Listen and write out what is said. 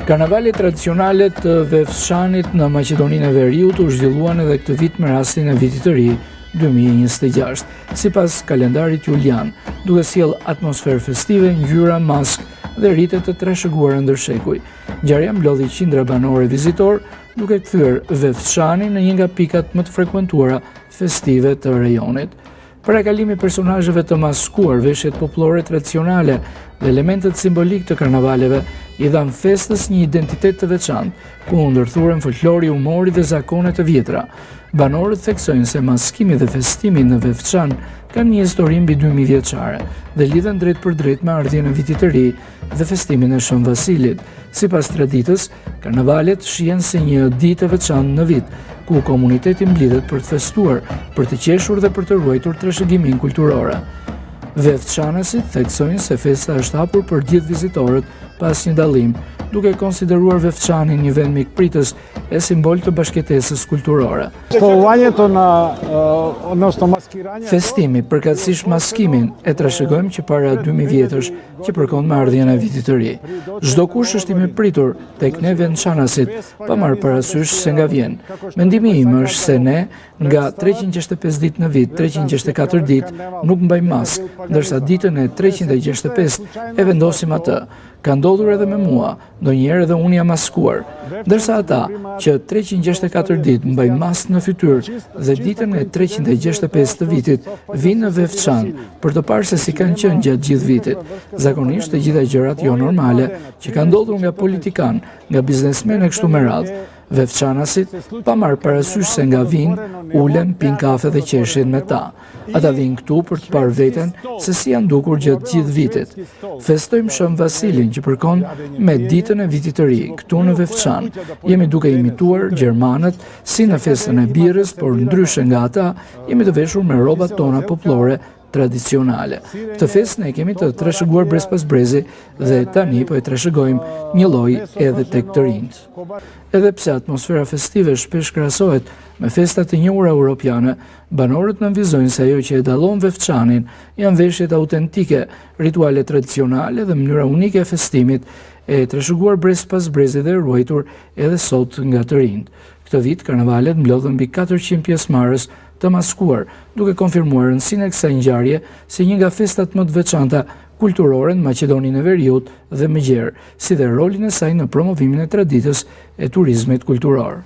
Karnavalet tradicionale të Vefshanit në Maqedoninë e Veriut u zhvilluan edhe këtë vit me rastin e Vitit të Ri 2026, sipas kalendarit julian, duke sjell atmosferë festive, ngjyra, maskë dhe rite të trashëguara ndër shekuj. Ngjarja mblodhi qindra banore vizitor, duke kthyer Vefshanin në një nga pikat më të frekuentuara festive të rajonit. Parakalimi personazheve të maskuar, veshjet popullore tradicionale dhe elementet simbolik të karnavaleve i dhan festës një identitet të veçantë, ku u ndërthuren folklori, humori dhe zakonet e vjetra. Banorët theksojnë se maskimi dhe festimi në Vefshan kanë një histori mbi 2000 vjeçare dhe lidhen drejt për drejt me ardhjën e Vitit të Ri dhe festimin e Shën Vasilit. Sipas traditës, karnavalet shihen si një ditë e veçantë në vit, ku komuniteti mblidhet për të festuar, për të qeshur dhe për të ruajtur trashëgimin kulturore. Vefshanasit theksojnë se festa është hapur për gjithë vizitorët pas një dallim, duke konsideruar Vefshanin një vend mikpritës e simbol të bashkëtesës kulturore. Festimi, përkatësisht maskimin, e trashëgojmë që para 2000 vjetësh që përkon me ardhjën e Vitit të Ri. Çdo kush është i mirëpritur tek ne Vefshanasit, pa marrë parasysh se nga vjen. Mendimi im është se ne, nga 365 ditë në vit, 364 ditë nuk mbajmë maskë, ndërsa ditën e 365 e vendosim atë. Ka ndodhur edhe me mua, ndonjëherë edhe unë jam maskuar, ndërsa ata që 364 ditë mbajnë maskë në fytyrë dhe ditën e 365 të vitit vinë në Vefshan për të parë se si kanë qenë gjatë gjithë vitit. Zakonisht të gjitha gjërat jo normale që kanë ndodhur nga politikan, nga biznesmen e kështu me radhë. Vefshanasit, pa marrë parasysh se nga vinë, ulen, pinë kafe dhe qeshin me ta. Ata vinë këtu për të parë veten se si janë dukur gjatë gjithë vitit. Festojmë Shën Vasilin që përkon me ditën e Vitit të Ri, këtu në Vefshan. Jemi duke imituar gjermanët si në festën e birrës, por ndryshe nga ata, jemi të veshur me rrobat tona popullore tradicionale. Këtë festë ne kemi të trashëguar brez pas brezi dhe tani po e trashëgojmë një lloj edhe tek të rinjt. Edhe pse atmosfera festive shpesh krahasohet me festat e njohura europiane, banorët nënvizojnë se ajo që e dallon Vefshanin janë veshjet autentike, rituale tradicionale dhe mënyra unike e festimit, e trashëguar brez pas brezi dhe ruajtur edhe sot nga të rinjt. Këtë vit karnavalet mblodhen mbi 400 pjesëmarrës të maskuar, duke konfirmuar rëndësinë e kësaj ngjarje si një nga festat më të veçanta kulturore në Maqedoninë e Veriut dhe më gjerë, si dhe rolin e saj në promovimin e traditës e turizmit kulturor.